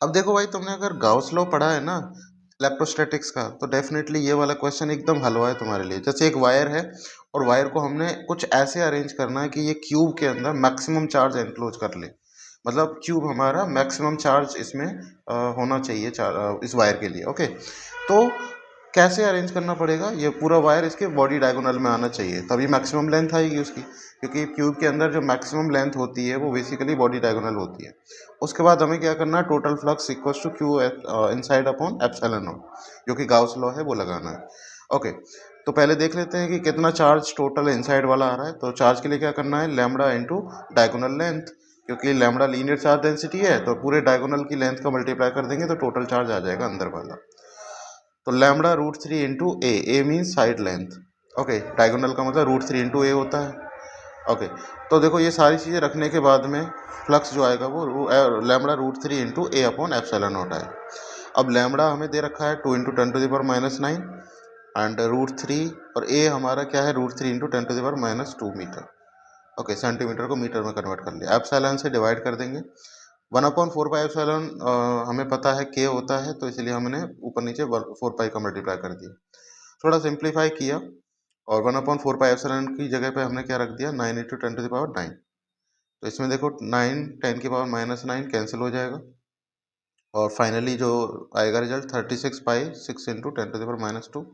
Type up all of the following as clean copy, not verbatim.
अब देखो भाई, तुमने अगर गाउस लॉ पढ़ा है ना इलेक्ट्रोस्टैटिक्स का, तो डेफिनेटली ये वाला क्वेश्चन एकदम हलवा है तुम्हारे लिए। जैसे एक वायर है और वायर को हमने कुछ ऐसे अरेंज करना है कि ये क्यूब के अंदर मैक्सिमम चार्ज एनक्लोज कर ले। मतलब क्यूब हमारा मैक्सिमम चार्ज इसमें होना चाहिए इस वायर के लिए। ओके, तो कैसे अरेंज करना पड़ेगा, ये पूरा वायर इसके बॉडी डायगोनल में आना चाहिए, तभी मैक्सिमम लेंथ आएगी उसकी, क्योंकि क्यूब के अंदर जो मैक्सिमम लेंथ होती है वो बेसिकली बॉडी डायगोनल होती है। उसके बाद हमें क्या करना है, total flux equals to Q inside upon epsilon naught, जो कि गाउस लॉ है, वो लगाना है। ओके, तो पहले देख लेते हैं कि कितना चार्ज टोटल इनसाइड वाला आ रहा है। तो चार्ज के लिए क्या करना है, लैम्बडा इनटू डायगोनल लेंथ, क्योंकि लैम्बडा लीनियर चार्ज डेंसिटी है, तो पूरे डायगोनल की लेंथ का मल्टीप्लाई कर देंगे तो टोटल चार्ज आ जाएगा अंदर वाला। तो lambda root three into a means side length. Okay, diagonal का मतलब रूट थ्री इंटू ए होता है। ओके, तो देखो ये सारी चीज़ें रखने के बाद में फ्लक्स जो आएगा वो lambda root three into A upon epsilon naught है। अब लैम्बडा हमें दे रखा है 2 × 10⁻⁹ एंड रूट थ्री, और ए हमारा क्या है, root three into 10⁻⁻2 metre. Okay, centimetre को मीटर में कन्वर्ट कर लिया। एप्सिलॉन से डिवाइड कर देंगे। 1/4 पाई एप्सिलॉन हमें पता है के होता है, तो इसलिए हमने ऊपर नीचे 4 पाई का मल्टीप्लाई कर दिया। थोड़ा सिंप्लीफाई किया और 1/4 पाई एप्सिलॉन की जगह पे हमने क्या रख दिया, 9 × 10⁻⁹। तो इसमें देखो 9 10⁻⁻9 कैंसिल हो जाएगा, और फाइनली जो आएगा रिजल्ट 36 पाई 6 × 10⁻⁻2।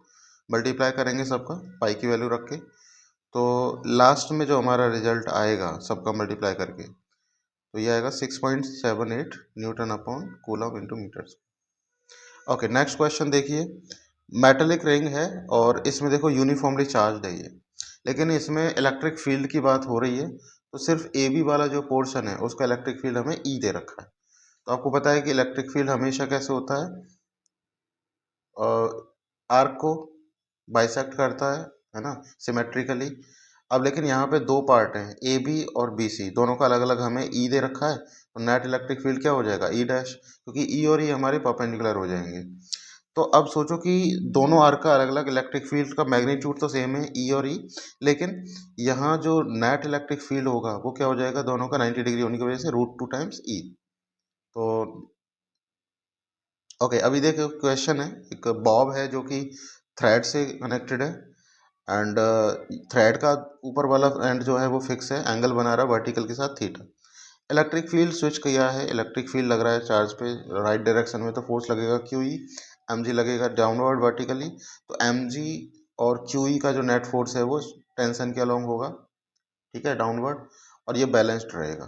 मल्टीप्लाई करेंगे सबका पाई की वैल्यू रख के, तो लास्ट में जो हमारा रिजल्ट आएगा सबका मल्टीप्लाई करके, तो ये आएगा 6.78 newton upon coulomb into metres. Okay, next question देखिए। मेटेलिक रिंग है और इसमें देखो यूनिफॉर्मली चार्ज है ये, लेकिन इसमें इलेक्ट्रिक फील्ड की बात हो रही है, तो सिर्फ ए बी वाला जो पोर्शन है उसका इलेक्ट्रिक फील्ड हमें ई दे रखा है। तो आपको पता है कि इलेक्ट्रिक फील्ड हमेशा कैसे होता है, आर्क को बाइसेक्ट करता है ना, सिमेट्रिकली। अब लेकिन यहाँ पे दो पार्ट हैं, ए बी और बी सी, दोनों का अलग अलग हमें ई दे रखा है, तो नेट इलेक्ट्रिक फील्ड क्या हो जाएगा, ई डैश, क्योंकि ई और ई हमारे परपेंडिकुलर हो जाएंगे। तो अब सोचो कि दोनों आर्क का अलग अलग इलेक्ट्रिक फील्ड का मैग्नीट्यूड तो सेम है, ई और ई, लेकिन यहाँ जो नेट इलेक्ट्रिक फील्ड होगा वो क्या हो जाएगा, दोनों का 90 डिग्री होने की वजह से √2 टाइम्स ई। तो ओके, अभी देखो क्वेश्चन है, एक बॉब है जो कि थ्रेड से कनेक्टेड है, एंड थ्रेड का ऊपर वाला एंड जो है वो फिक्स है, एंगल बना रहा है वर्टिकल के साथ थीटा। इलेक्ट्रिक फील्ड स्विच किया है, इलेक्ट्रिक फील्ड लग रहा है चार्ज पे राइट डायरेक्शन में, तो फोर्स लगेगा क्यू ई, एम जी लगेगा डाउनवर्ड वर्टिकली। तो एम जी और क्यू ई का जो नेट फोर्स है वो टेंशन के अलोंग होगा, ठीक है, डाउनवर्ड, और ये बैलेंस्ड रहेगा।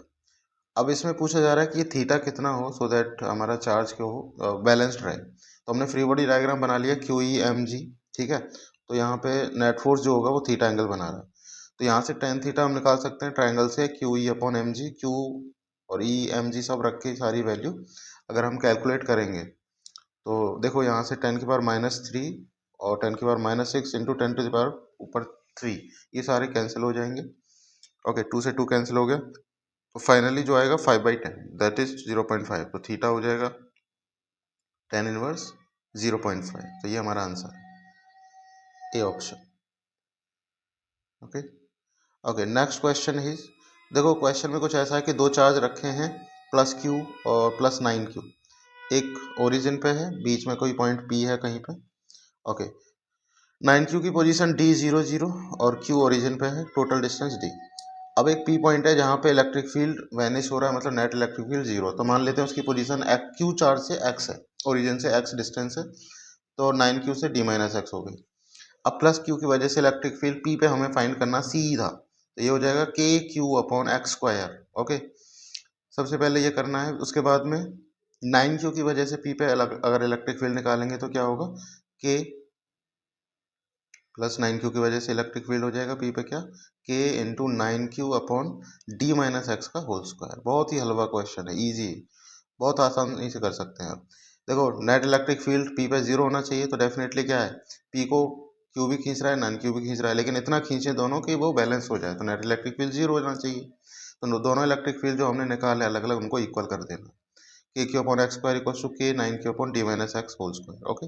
अब इसमें पूछा जा रहा है कि ये थीटा कितना हो सो दैट हमारा चार्ज क्या हो, बैलेंस्ड रहे। तो हमने फ्री बॉडी डायग्राम बना लिया क्यू ई एम जी, ठीक है। तो यहाँ पे नेट फोर्स जो होगा वो थीटा एंगल बना रहा है, तो यहाँ से टेन थीटा हम निकाल सकते हैं ट्रायंगल से, Q E upon M G, Q और ई एम जी सब रख के सारी वैल्यू अगर हम कैलकुलेट करेंगे, तो देखो यहाँ से 10⁻³ और 10⁻⁶ इंटू 10⁻, ऊपर 3, ये सारे कैंसिल हो जाएंगे। ओके, 2 से 2 कैंसिल हो गया, तो फाइनली जो आएगा 5/10 दैट इज 0.5, तो थीटा हो जाएगा 10 इनवर्स 0.5। तो ये हमारा आंसर है, A option. Okay, okay, next question is, देखो क्वेश्चन में कुछ ऐसा है कि दो चार्ज रखे हैं, +q और +9q, एक ओरिजिन पे है, बीच में कोई पॉइंट p है कहीं पे। ओके, 9q की पोजीशन d00 और q ओरिजिन पे है, टोटल डिस्टेंस d। अब एक पी पॉइंट है जहाँ पे इलेक्ट्रिक फील्ड वैनिश हो रहा है, मतलब नेट इलेक्ट्रिक फील्ड जीरो, तो मान लेते हैं उसकी पोजीशन क्यू चार्ज से एक्स है, ओरिजिन से एक्स डिस्टेंस है, तो 9q से d-x हो गई। अब +q की वजह से इलेक्ट्रिक फील्ड पी पे हमें फाइंड करना सीधा, तो ये हो जाएगा KQ/x²। ओके, सबसे पहले ये करना है, उसके बाद में 9q की वजह से पी पे अगर इलेक्ट्रिक फील्ड निकालेंगे तो क्या होगा, K +9q की वजह से इलेक्ट्रिक फील्ड हो जाएगा पी पे क्या, K इंटू 9q/d-x का होल स्क्वायर। बहुत ही हलवा क्वेश्चन है, इजी, बहुत आसानी से कर सकते हैं आप। देखो नेट इलेक्ट्रिक फील्ड पी पे जीरो होना चाहिए, तो डेफिनेटली क्या है, पी को क्यू भी खींच रहा है, 9q भी खींच रहा है, लेकिन इतना खींचे दोनों कि वो बैलेंस हो जाए, तो नेट इलेक्ट्रिक फील्ड जीरो होना चाहिए। तो दोनों इलेक्ट्रिक फील्ड जो हमने निकाले अलग अलग, उनको इक्वल कर देना। KQ/x² equals to K 9q/d-x whole square. Okay,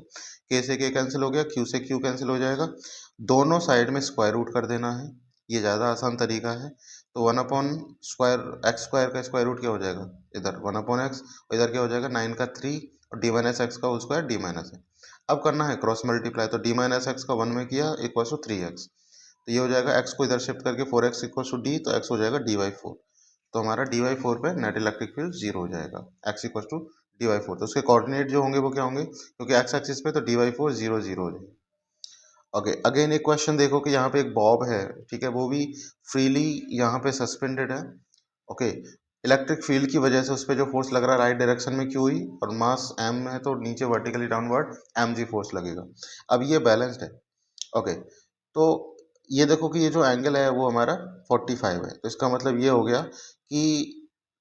K से K कैंसिल हो गया, Q से Q कैंसिल हो जाएगा, दोनों साइड में स्क्वायर रूट कर देना है, ये ज़्यादा आसान तरीका है। तो 1/स्क्वायर का स्क्वायर रूट क्या हो जाएगा, इधर 1/x और इधर क्या हो जाएगा 9 का 3 और d माइनस एक्स का होल स्क्वायर d माइनस है। अब करना है क्रॉस मल्टीप्लाई, तो d माइनस एक्स का 1 में किया इक्वल टू 3x, तो ये हो जाएगा x को इधर शिफ्ट करके 4x इक्वल टू d, तो x हो जाएगा dy4। तो हमारा dy4 पे नेट इलेक्ट्रिक फील्ड जीरो हो जाएगा, x इक्वल टू dy4। तो उसके कोऑर्डिनेट जो होंगे वो क्या होंगे, क्योंकि x एक्सिस पे, तो dy4 0 0 हो जाएगा। ओके, अगेन एक क्वेश्चन देखो कि यहाँ पे एक बॉब है, ठीक है, वो भी फ्रीली यहाँ पे सस्पेंडेड है। ओके, इलेक्ट्रिक फील्ड की वजह से उस पर जो फोर्स लग रहा है राइट डायरेक्शन में क्यू ही, और मास एम में है तो नीचे vertically downward M G force लगेगा। अब ये बैलेंस्ड है। ओके, तो ये देखो कि ये जो एंगल है वो हमारा 45 है, तो इसका मतलब ये हो गया कि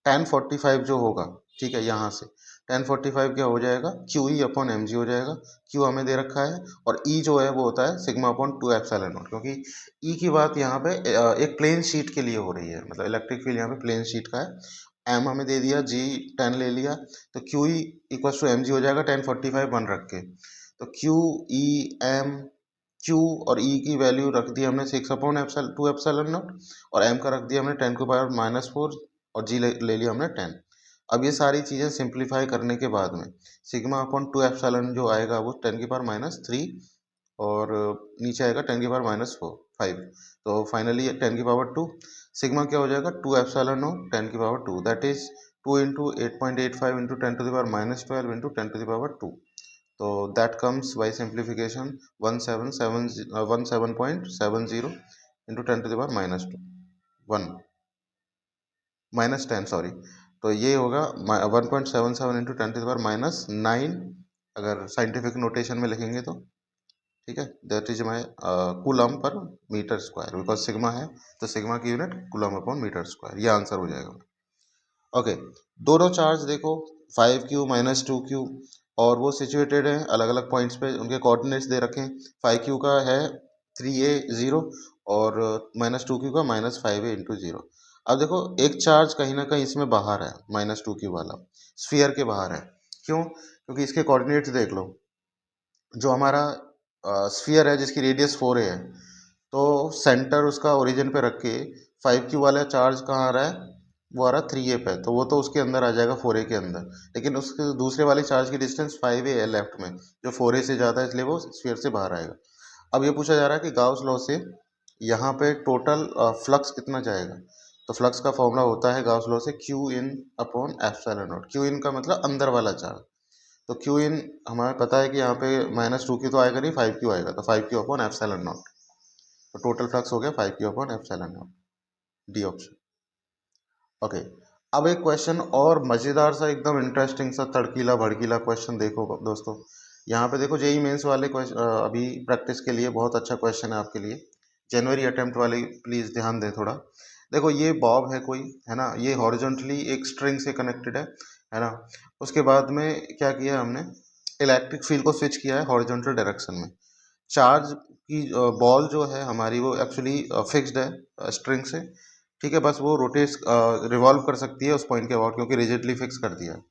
tan 45 जो होगा, ठीक है, यहाँ से tan 45 क्या हो जाएगा, Q E upon M G हो जाएगा। क्यू हमें दे रखा है और ई जो है वो होता है सिग्मा अपॉन 2 एप्सिलॉन नॉट, क्योंकि ई की बात यहाँ पे एक प्लेन शीट के लिए हो रही है, मतलब इलेक्ट्रिक फील्ड यहाँ पे प्लेन शीट का है। एम हमें दे दिया, जी 10 ले लिया, तो Q E equal to M G हो जाएगा tan 45 वन रख के। तो क्यू ई एम, क्यू और ई की वैल्यू रख दी हमने 6/2 एप्सिलॉन नॉट, और एम का रख दिया हमने 10⁻⁻⁴, और जी ले लिया हमने 10। अब ये सारी चीज़ें सिंप्लीफाई करने के बाद में सिग्मा अपॉन 2 एप्सिलॉन जो आएगा वो 10⁻³ और नीचे आएगा 10⁻⁴ 5, तो फाइनली 10⁻²। सिग्मा क्या हो जाएगा 2 epsilon not 10⁻², that is 2 into 8.85 into 10⁻⁻12 into 10⁻²। तो that comes by simplification 17.70 into 10⁻² 1 -10, sorry. तो ये होगा 1.77 इंटू 10⁻⁹ अगर साइंटिफिक नोटेशन में लिखेंगे तो, ठीक है, that is my coulomb per metre square, because sigma है तो सिग्मा की unit coulomb upon metre square, ये आंसर हो जाएगा। ओके, दोनों चार्ज देखो 5q -2q, और वो सिचुएटेड हैं अलग अलग पॉइंट्स पे, उनके कोऑर्डिनेट्स दे रखे हैं। 5q का है 3a 0 और -2q का -5a इंटू 0। अब देखो एक चार्ज कहीं ना कहीं इसमें बाहर है, -2q वाला स्फीयर के बाहर है। क्यों, क्योंकि इसके कोऑर्डिनेट्स देख लो, जो हमारा स्फीयर है जिसकी रेडियस 4a है, तो सेंटर उसका ओरिजिन पे रख के 5q वाला चार्ज कहाँ आ रहा है, वो आ रहा है 3a पे, तो वो तो उसके अंदर आ जाएगा 4a के अंदर, लेकिन उसके दूसरे वाले चार्ज की डिस्टेंस 5a है लेफ्ट में, जो 4a से ज़्यादा है, इसलिए वो स्फीयर से बाहर आएगा। अब ये पूछा जा रहा है कि गाउस लॉ से यहाँ पे टोटल फ्लक्स कितना जाएगा, तो फ्लक्स का फॉर्मूला होता है गाउस लॉ से Q in upon epsilon naught. Q in का मतलब अंदर वाला चार्ज, तो क्यू इन हमें पता है कि यहाँ पे -2q तो आएगा नहीं, 5q आएगा, तो 5q अपॉन एप्सिलॉन नॉट, तो टोटल फ्लक्स हो गया 5q upon epsilon not, D option. Okay, अब एक क्वेश्चन और मज़ेदार सा, एकदम इंटरेस्टिंग सा, तड़कीला भड़कीला क्वेश्चन देखो दोस्तों। यहाँ पे देखो जेई मेंस वाले अभी प्रैक्टिस के लिए बहुत अच्छा क्वेश्चन है आपके लिए, जनवरी अटेम्प्ट वाले, प्लीज़ ध्यान दें थोड़ा। देखो ये बॉब है कोई, है ना, ये हॉरिजॉन्टली एक स्ट्रिंग से कनेक्टेड है ना। उसके बाद में क्या किया है हमने, इलेक्ट्रिक फील्ड को स्विच किया है हॉरिजॉन्टल डायरेक्शन में। चार्ज की बॉल जो है हमारी वो एक्चुअली फिक्स्ड है स्ट्रिंग से, ठीक है, बस वो रोटेट रिवॉल्व कर सकती है उस पॉइंट के अबाउट, क्योंकि रिजिडली फिक्स कर दिया है।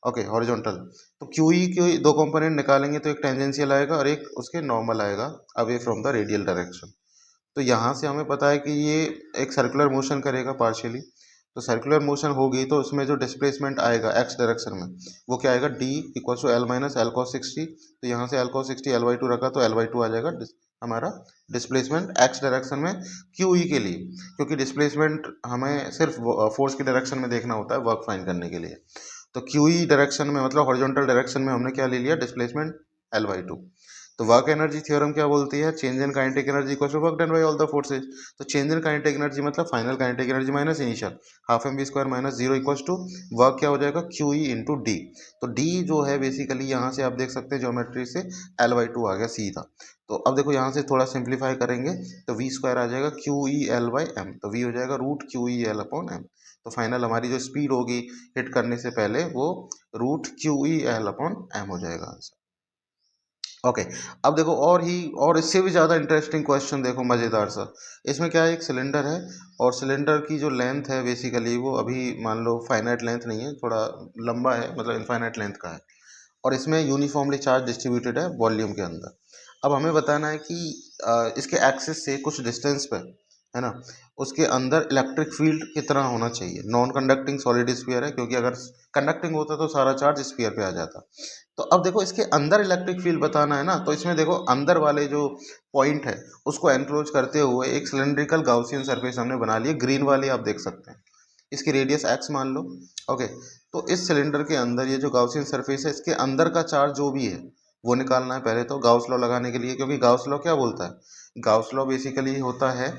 ओके, हॉरिजॉन्टल, तो क्यू ई के दो कंपोनेंट निकालेंगे, तो एक टेंजेंशियल आएगा और एक उसके नॉर्मल आएगा away from the radial direction. तो यहाँ से हमें पता है कि ये एक सर्कुलर मोशन करेगा पार्शियली, तो सर्कुलर मोशन होगी तो उसमें जो डिस्प्लेसमेंट आएगा एक्स डायरेक्शन में, वो क्या आएगा, D equal to L minus L cos 60। तो यहाँ से एल कॉस 60 L/2 रखा, तो L/2 आ जाएगा हमारा डिस्प्लेसमेंट एक्स डायरेक्शन में क्यू ई के लिए, क्योंकि डिस्प्लेसमेंट हमें सिर्फ फोर्स की डायरेक्शन में देखना होता है वर्क फाइंड करने के लिए। तो क्यू ई डायरेक्शन में मतलब हॉरिजॉन्टल डायरेक्शन में हमने क्या ले लिया, डिस्प्लेसमेंट L/2। तो वर्क एनर्जी थ्योरम क्या बोलती है, change in kinetic energy equal to work done by all the forces. तो चेंज इन काइनेटिक एनर्जी मतलब final kinetic energy minus initial, half M B square minus 0 equal to work क्या हो जाएगा, Q E into D. तो D जो है basically यहाँ से आप देख सकते हैं ज्योमेट्री से L/2 आ गया सीधा। तो अब देखो यहाँ से थोड़ा सिंप्लीफाई करेंगे, तो वी स्क्वायर आ जाएगा Q E L by M, तो वी हो जाएगा root Q E L upon M. तो फाइनल हमारी जो स्पीड होगी हिट करने से पहले वो root Q E L upon M हो जाएगा आंसर। ओके, अब देखो और इससे भी ज़्यादा इंटरेस्टिंग क्वेश्चन देखो, मज़ेदार सा। इसमें क्या है, एक सिलेंडर है और सिलेंडर की जो लेंथ है बेसिकली वो अभी मान लो फाइनाइट लेंथ नहीं है, थोड़ा लंबा है, मतलब इनफाइनाइट लेंथ का है, और इसमें यूनिफॉर्मली चार्ज डिस्ट्रीब्यूटेड है वॉल्यूम के अंदर। अब हमें बताना है कि इसके एक्सिस से कुछ डिस्टेंस पे, है ना, उसके अंदर इलेक्ट्रिक फील्ड कितना होना चाहिए। नॉन कंडक्टिंग सॉलिड स्फीयर है, क्योंकि अगर कंडक्टिंग होता तो सारा चार्ज स्फीयर पे आ जाता। तो अब देखो इसके अंदर इलेक्ट्रिक फील्ड बताना है ना, तो इसमें देखो अंदर वाले जो पॉइंट है उसको एनक्लोज करते हुए एक सिलेंड्रिकल गाउसियन सरफेस हमने बना ली है, ग्रीन वाली आप देख सकते हैं। इसकी रेडियस एक्स मान लो। ओके, तो इस सिलेंडर के अंदर ये जो गाउसियन सरफेस है, इसके अंदर का चार्ज जो भी है वो निकालना है पहले तो गाउस लॉ लगाने के लिए, क्योंकि गाउस लॉ क्या बोलता है, गाउस लॉ बेसिकली होता है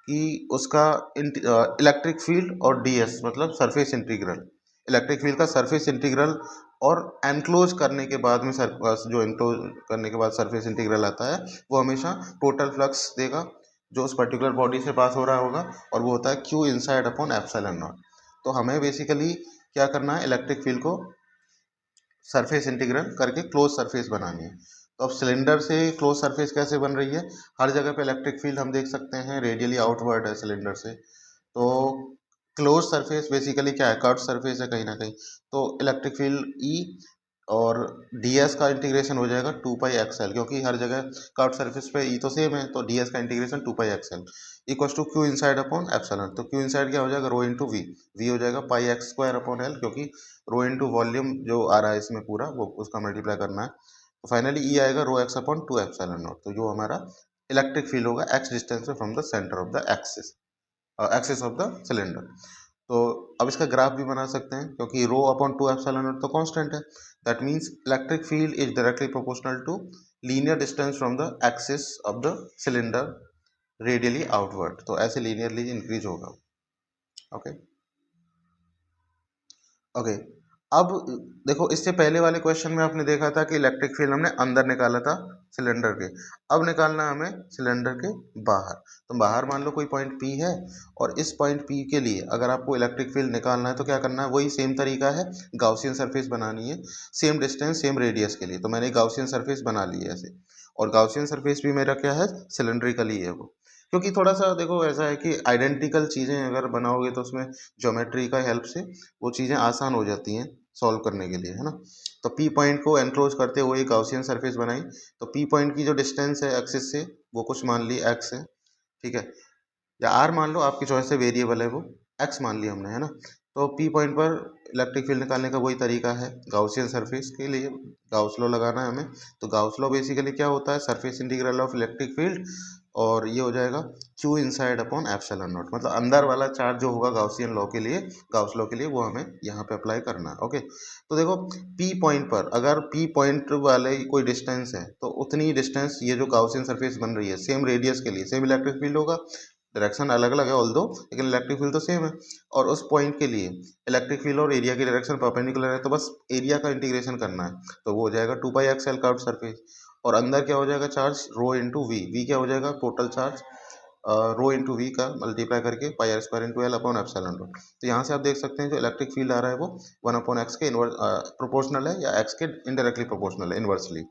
कि उसका इलेक्ट्रिक फील्ड और डीएस मतलब सरफेस इंटीग्रल, इलेक्ट्रिक फील्ड का सरफेस इंटीग्रल और एनक्लोज करने के बाद में जो एनक्लोज करने के बाद सरफेस इंटीग्रल आता है वो हमेशा टोटल फ्लक्स देगा जो उस पर्टिकुलर बॉडी से पास हो रहा होगा, और वो होता है Q inside upon epsilon naught. तो हमें बेसिकली क्या करना है, इलेक्ट्रिक फील्ड को सरफेस इंटीग्रल करके क्लोज सरफेस बनानी है। तो अब सिलेंडर से क्लोज सरफेस कैसे बन रही है, हर जगह पे इलेक्ट्रिक फील्ड हम देख सकते हैं रेडियली आउटवर्ड है सिलेंडर से। तो क्लोज सरफेस बेसिकली क्या है, कर्व सरफेस है कहीं ना कहीं। तो इलेक्ट्रिक फील्ड ई और डीएस का इंटीग्रेशन हो जाएगा 2 पाई एक्सएल, क्योंकि हर जगह कर्व सरफेस पे ई तो सेम है, तो डीएस का integration 2 pi XL equal to Q inside upon epsilon. तो क्यू इनसाइड क्या हो जाएगा, रो इंटू वी, वी हो जाएगा pi X square upon L, क्योंकि रो इंटू वॉल्यूम जो आ रहा है इसमें पूरा वो उसका मल्टीप्लाई करना है। तो फाइनली ई आएगा rho X upon 2 epsilon naught. तो जो हमारा इलेक्ट्रिक फील्ड होगा एक्स डिस्टेंस में from the centre of the axis of the cylinder. तो अब इसका ग्राफ भी बना सकते हैं, क्योंकि रो अपॉन 2 एप्सिलॉन नॉट तो कांस्टेंट है। That means electric field is directly proportional to linear distance from the axis of the cylinder radially outward. तो ऐसे लीनियरली इंक्रीज होगा। ओके ओके, अब देखो इससे पहले वाले क्वेश्चन में आपने देखा था कि इलेक्ट्रिक फील्ड हमने अंदर निकाला था सिलेंडर के, अब निकालना है हमें सिलेंडर के बाहर। तो बाहर मान लो कोई पॉइंट P है, और इस पॉइंट P के लिए अगर आपको इलेक्ट्रिक फील्ड निकालना है तो क्या करना है, वही सेम तरीका है, गाउसियन सरफेस बनानी है सेम डिस्टेंस सेम रेडियस के लिए। तो मैंने गाउसियन सरफेस बना ली है ऐसे, और गाउसियन सरफेस भी मेरा क्या है, सिलेंड्रिकली है वो। क्योंकि थोड़ा सा देखो ऐसा है कि आइडेंटिकल चीज़ें अगर बनाओगे तो उसमें ज्योमेट्री का हेल्प से वो चीज़ें आसान हो जाती हैं सॉल्व करने के लिए, है ना। तो पी पॉइंट को एनक्लोज करते हुए एक गाउसियन सरफेस बनाई। तो पी पॉइंट की जो डिस्टेंस है एक्सिस से वो कुछ मान ली एक्स है, ठीक है, या आर मान लो, आपकी चॉइस से वेरिएबल है वो, एक्स मान लिया हमने, है ना। तो पी पॉइंट पर इलेक्ट्रिक फील्ड निकालने का वही तरीका है, गाउसियन सरफेस के लिए गाउस लॉ लगाना है हमें। तो गाउस लॉ बेसिकली क्या होता है, surface integral of electric field, और ये हो जाएगा Q inside upon epsilon not, मतलब अंदर वाला चार्ज जो होगा गाउसियन लॉ के लिए, गाउस लॉ के लिए, वो हमें यहाँ पे अप्लाई करना है। ओके, तो देखो पी पॉइंट पर अगर पी पॉइंट वाले कोई डिस्टेंस है तो उतनी डिस्टेंस ये जो गाउसियन सरफेस बन रही है सेम रेडियस के लिए सेम इलेक्ट्रिक फील्ड होगा। डायरेक्शन अलग अलग है ऑल दो, लेकिन इलेक्ट्रिक फील्ड तो सेम है। और उस पॉइंट के लिए इलेक्ट्रिक फील्ड और एरिया की डायरेक्शन परपेंडिकुलर है, तो बस एरिया का इंटीग्रेशन करना है। तो वो हो जाएगा 2 पाई एक्सएल कर्व सरफेस, और अंदर क्या हो जाएगा charge, rho into V, V क्या हो जाएगा total charge, rho into V का मल्टीप्लाई करके pi r square into L upon epsilon naught. तो यहाँ से आप देख सकते हैं जो इलेक्ट्रिक फील्ड आ रहा है वो 1/x के इनवर्स प्रोपोर्शनल है, या x के इनडायरेक्टली प्रोपोर्शनल है इनवर्सली।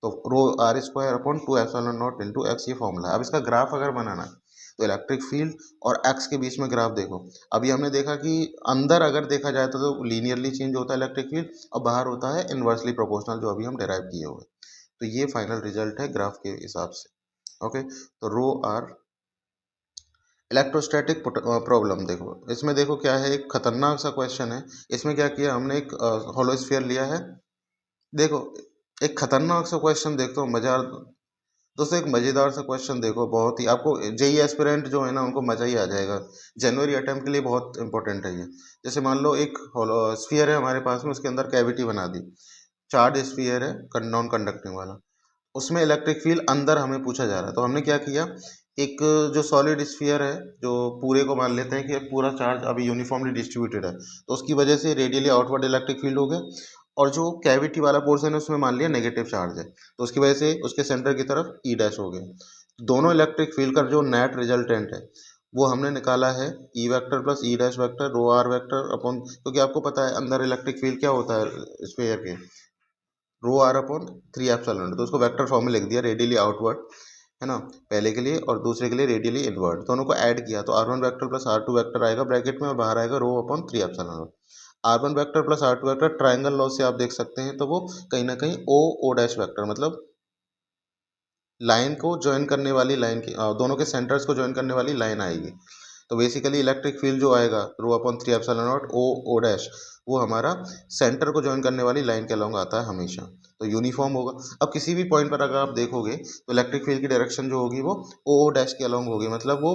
तो rho r square upon 2 epsilon naught into x, ये फॉर्मूला है। अब इसका ग्राफ अगर बनाना है तो इलेक्ट्रिक फील्ड और एक्स के बीच में ग्राफ देखो। अभी हमने देखा कि अंदर अगर देखा जाए तो लीनियरली चेंज होता है इलेक्ट्रिक फील्ड, और बाहर होता है इनवर्सली प्रोपोर्शनल, जो अभी हम डिराइव किए हुए। तो ये फाइनल रिजल्ट है ग्राफ के हिसाब से। ओके, तो रो आर इलेक्ट्रोस्टैटिक प्रॉब्लम देखो, इसमें देखो क्या है, एक खतरनाक सा क्वेश्चन है। इसमें क्या किया हमने, एक होलो स्फीयर लिया है। देखो एक खतरनाक सा क्वेश्चन देखते हो, मजा। दोस्तों एक मजेदार सा क्वेश्चन देखो, बहुत ही आपको जेई एस्पिरेंट जो है ना उनको मजा ही आ जाएगा। जनवरी अटेम्प्ट के लिए बहुत इंपॉर्टेंट है ये। जैसे मान लो एक स्फीयर है हमारे पास में, उसके अंदर कैविटी बना दी, चार्ज स्फीयर है नॉन कंडक्टिंग वाला, उसमें इलेक्ट्रिक फील्ड अंदर हमें पूछा जा रहा है। तो हमने क्या किया, एक जो सॉलिड स्फीयर है, जो पूरे को मान लेते हैं कि पूरा चार्ज अभी यूनिफॉर्मली डिस्ट्रीब्यूटेड है, तो उसकी वजह से रेडियली आउटवर्ड इलेक्ट्रिक फील्ड हो गया। और जो कैविटी वाला पोर्शन है उसमें मान लिया नेगेटिव चार्ज है, तो उसकी वजह से उसके सेंटर की तरफ ई डैश हो गया। दोनों इलेक्ट्रिक फील्ड का जो नेट रिजल्टेंट है वो हमने निकाला है, E vector plus E dash vector rho R vector upon, क्योंकि आपको पता है अंदर इलेक्ट्रिक फील्ड क्या होता है स्फीयर के, रो आर अपॉन 3 एप्सिलॉन। तो उसको वेक्टर फॉर्म में लिख दिया रेडियली आउटवर्ड, है ना, पहले के लिए, और दूसरे के लिए रेडियली इनवर्ड, दोनों को ऐड किया तो R1 vector plus R2 vector आएगा ब्रैकेट में, और बाहर आएगा rho upon 3 epsilon. R1 vector plus R2 vector triangle law से आप देख सकते हैं, तो वो कहीं ना कहीं ओ डैश वेक्टर मतलब लाइन को जॉइन करने वाली लाइन की दोनों के सेंटर्स को जॉइन करने वाली लाइन आएगी। तो बेसिकली इलेक्ट्रिक फील्ड जो आएगा ρ/3 ओ ओ डैश, वो हमारा सेंटर को जॉइन करने वाली लाइन के अलोंग आता है हमेशा, तो यूनिफॉर्म होगा। अब किसी भी पॉइंट पर अगर आप देखोगे तो इलेक्ट्रिक फील्ड की डायरेक्शन जो होगी वो ओ ओ डैश के अलोंग होगी, मतलब वो